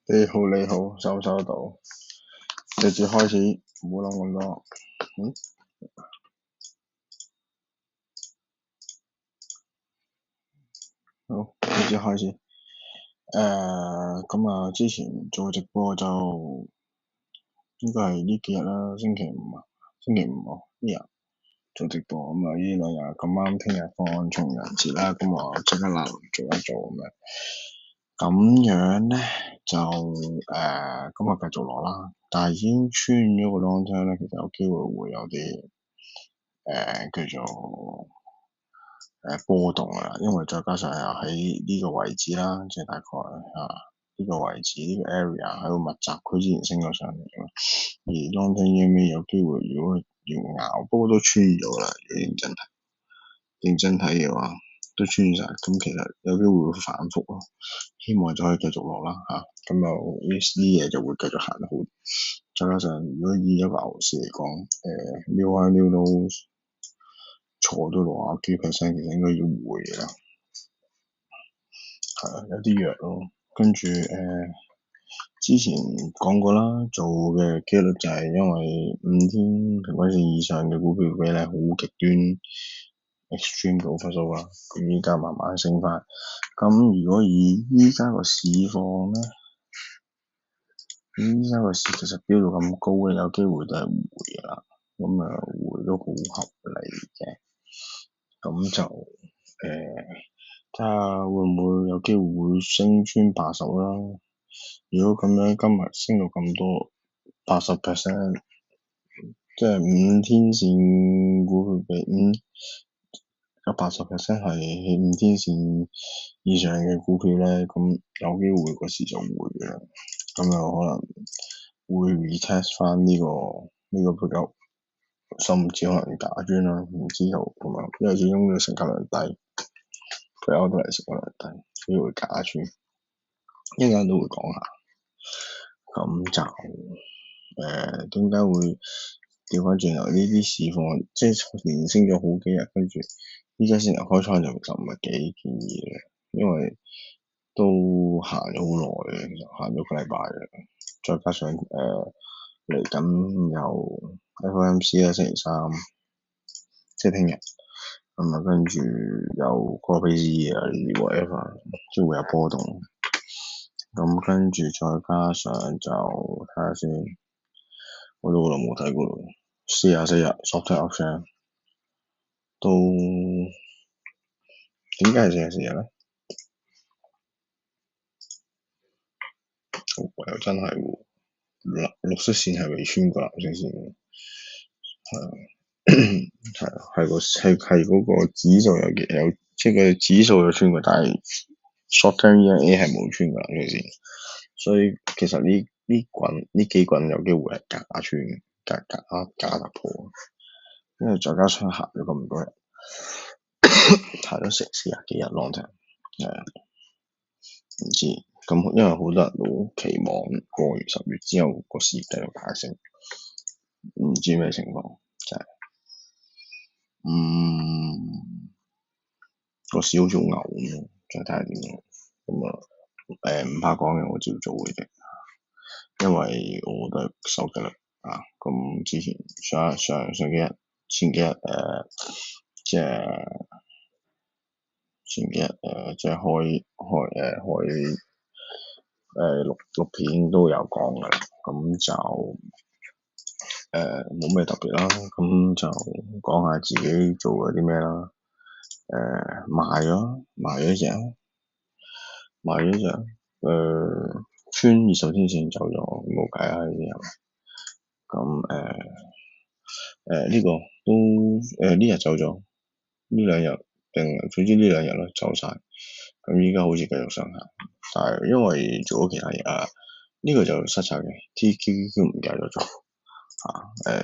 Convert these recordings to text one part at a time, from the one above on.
你好，收到，直接開始，唔好諗咁多。好，直接開始。咁啊，之前做直播就應該係呢幾日啦，星期五呢日做直播，咁啊呢兩日咁啱，聽日放重陽節啦，咁我即刻嚟做一做咁樣。咁樣咧就今日繼續落啦，但係已經穿咗個 long term 咧，其實有機會會有啲叫做波動啦，因為再加上又喺呢個位置啦，即係大概呢個位置呢個 area 喺個密集區之前升咗上嚟嘅，而 long term EMA 有機會如果要熬，不過都穿咗啦，如果認真睇嘅話都穿晒，咁其實有機會會反覆咯，希望就可以繼續落啦咁就呢啲嘢就會繼續行得好，再加上如果以一個牛市嚟講，撩開撩到坐到60幾 percent，其實應該要回嘅啦，有啲弱咯。跟住之前講過啦，做嘅機率就係因為5天平均線以上嘅股票比例好極端 extreme 嘅 oversold 啦，咁依家慢慢升翻。咁如果以依家個市況咧，依家個市其實飆到咁高咧，有機會都係回嘅啦。咁回都好合理嘅。咁就睇下會唔會有機會會升穿80啦。如果咁樣今日升到咁多80%，即係5天線股票比有80% 係5天線以上嘅股票咧，咁有機會個市就會嘅，咁有可能會 retest 翻呢個比較，甚至可能假磚啦，唔知道咁樣，因為始終嘅成交量低，佢歐都嚟成交量低，所以會假磚，一陣間都會講下。咁就點解會調翻轉頭呢啲市況，即係連升咗好幾日，跟住依家先嚟開倉就其實唔係幾建議嘅，因為都行咗好耐嘅，其實行咗個禮拜嘅，再加上嚟緊有 FOMC 啦，星期三，即係聽日，咁啊跟住有 Coinbase 啊呢啲 whatever，即係會有波動。咁跟住再加上就睇下先，我都好耐冇睇過咯。44日 soft option 都點解係44日咧？又真係喎，綠色線係未穿過藍色線嘅，係嗰個指數有，即係個指數有穿過，但係 short term EMA 係冇穿過藍色線，所以其實呢幾棍有機會係假穿假突破，因為再加上行咗咁多日，行咗成40幾日 long term，唔知咁，因為好多人都期望過完10月之後個市繼續大升，唔知咩情況，就係個市好似好牛咁咯，再睇下點樣。咁唔怕講嘅，我照做嘅啫。因為我都係守紀律咁之前上幾日、前幾日即係前幾日即係開錄片都有講嘅，咁就冇咩特別啦。咁就講下自己做咗啲咩啦。賣咗隻穿20天線走咗，冇計啊呢啲係咪？咁呢個都呢日走咗，呢兩日總之呢兩日咯走晒。咁依家好似繼續上行，但係因為做咗其他嘢呢個就失策嘅 TQQQ 唔記得咗做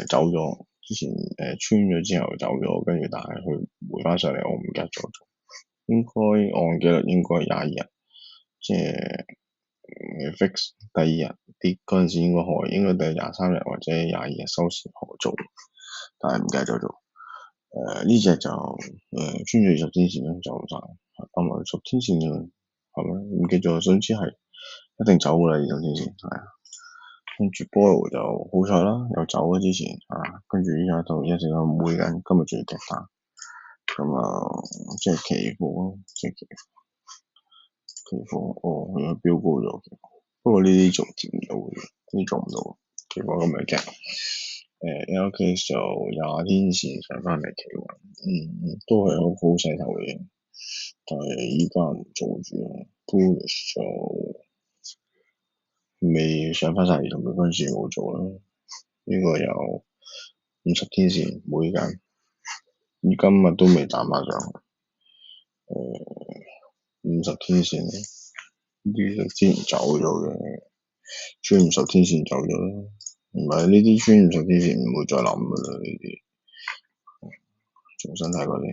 走咗。之前穿咗之後走咗，跟住但係佢回翻上嚟，我唔記得咗做。應該按紀律應該22日，即係fix 第2日跌嗰陣時應該第23日或者22日收市可做，但係唔記得咗做。呢隻就穿住20天線咧就晒，10天線係咪？唔記得咗，總之係一定走㗎啦，二十天線係啊。跟住菠蘿就好彩啦，又走咗之前跟住依家就一直喺度每緊，今日仲要踢單，咁即係期貨咯，即係期貨佢又飆高咗，不過呢啲做唔到嘅，呢啲做唔到，期貨咁樣嘅。LK 就廿天線上翻嚟企穩，都係好好勢頭嘅，但係依家唔做住啦。Bullish 就未上翻晒同佢嗰陣時冇做啦。呢個有50天線每間，今日都未彈翻上去。50天線咧，呢啲之前走咗嘅，穿50天線走咗啦。唔係呢啲穿50天線唔會再諗噶啦，呢啲重新睇過先。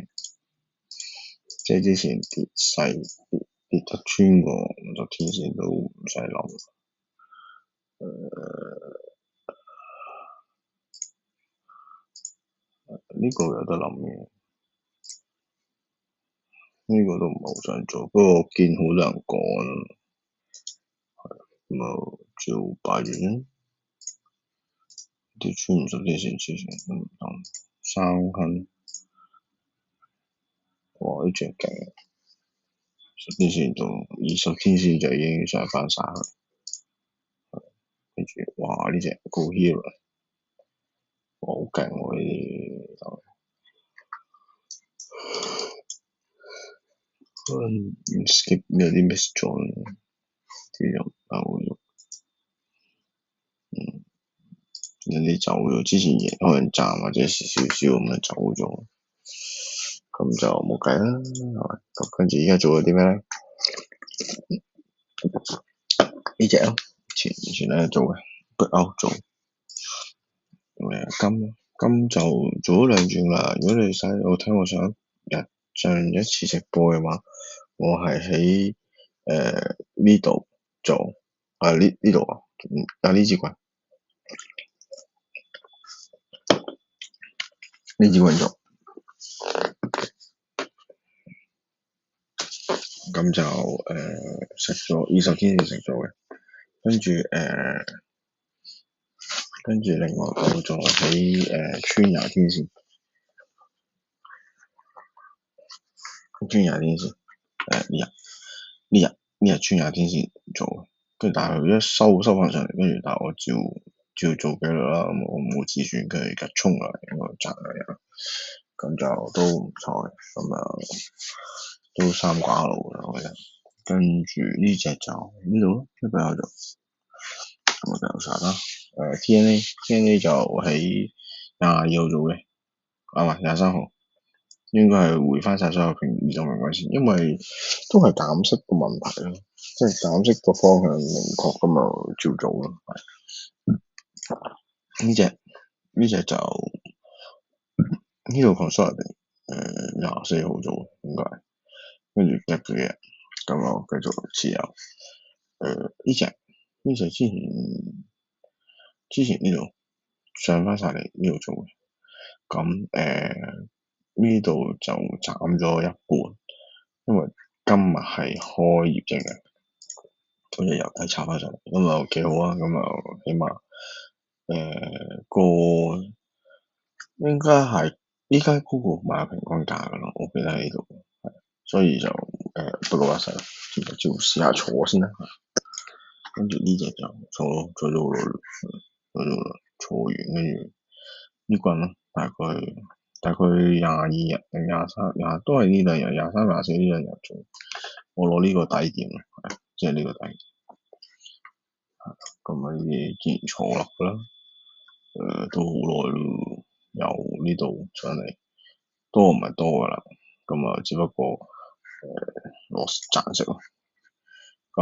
即係之前跌得穿過50天線都唔使諗。呢個有得諗嘅，呢個都唔係好想做，不過我見好多人講，咁照擺住先。跌穿50天線之前都唔得，3坑，哇！呢隻勁，10天線到20天線就已經上翻晒去，跟住哇！呢隻 Go Hero，哇好勁喎呢啲，唔 skip 有啲 miss 咗，啲又走有啲走咗，之前贏可能賺或者少少咁樣走咗，咁就冇計啦，係咪？咁跟住而家做咗啲咩咧？呢隻咯，前兩日做嘅，breakout 做，金就做咗2轉啦。如果你我聽我上一次直播嘅話，我係喺呢度做，呢度呢支棍，呢支棍做，咁就食咗20天線食咗嘅，跟住另外我就喺穿20天線，穿20天線，呢日穿20天線做，跟住但係佢一收翻上嚟，跟住但係我照做紀律啦，我冇止損，跟住而家衝落嚟，我賺2日，咁就都唔錯嘅，都3掛路啦，我覺得。跟住呢隻就呢度咯，呢個有做，咁就有晒啦。TNA 就喺22號做嘅，唔係23號。應該係回翻晒所有移動平均線，因為都係減息個問題咯，即係減息個方向明確咁就照做咯。呢隻就呢度 consolidate 24號做應該，跟住夾住嘅，咁我繼續持有。呢隻之前呢度上翻晒嚟呢度做嘅，咁呢度就斬咗一半，因為今日係開業績嘅，咁就由低炒翻上嚟，咁幾好啊！咁起碼個應該係依家嗰個買平均價噶啦，我記得喺呢度，所以就不過一世，照試下坐先啦。跟住呢隻就坐咗好耐，坐完跟住呢棍咯，大概22日定23都係呢2日23、24呢2日做，我攞呢個底點啦，即係呢個底點，咁呢啲自然坐落噶啦，都好耐咯，由呢度上嚟，多唔係多噶啦，咁只不過攞賺息咯，咁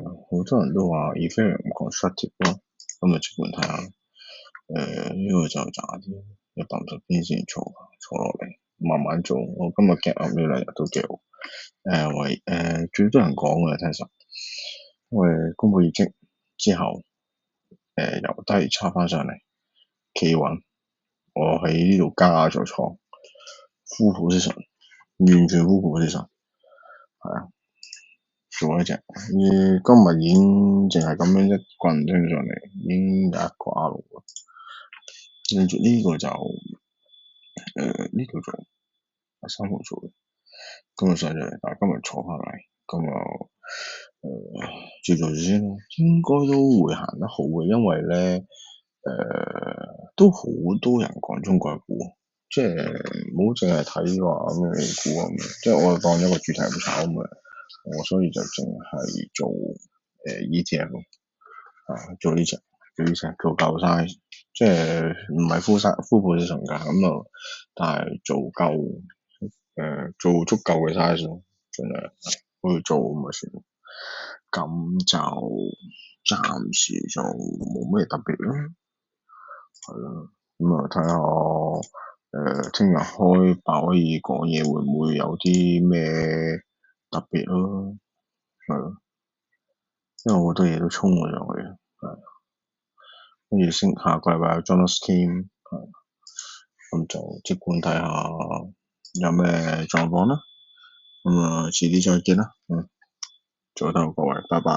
好多人都話 Ethereum 唔 constructive 咯，咁即管睇下，呢個就渣啲。150天線坐落嚟，慢慢做。我今日 gap up 呢2日都幾好。最多人講嘅 Tesla，因為公佈業績之後，由低插翻上嚟，企穩。我喺呢度加咗倉，full position，完全 full position，係啊。做一隻。今日已經淨係咁樣一棍升上嚟，已經有一個 R 喎。跟住呢個就呢個做3號做嘅，今日上咗嚟，但係今日坐翻嚟，咁就照做住先咯。應該都會行得好嘅，因為咧都好多人講中概股，即係唔好淨係睇話咩美股咁樣，即係我當一個主題咁炒咁樣，我所以就淨係做ETF 做呢隻做夠 size，即係唔係 full position 㗎咁啊，但係做足夠嘅 size 咯，盡量去做咁咪算。咁就暫時就冇咩特別啦，係啦。咁啊睇下聽日開鮑威爾講嘢會唔會有啲咩特別咯，係咯，因為好多嘢都衝咗上去，係。跟住下個禮拜有 Jonas Team，咁就即管睇下有咩狀況啦。咁遲啲再見啦。早唞各位，拜拜。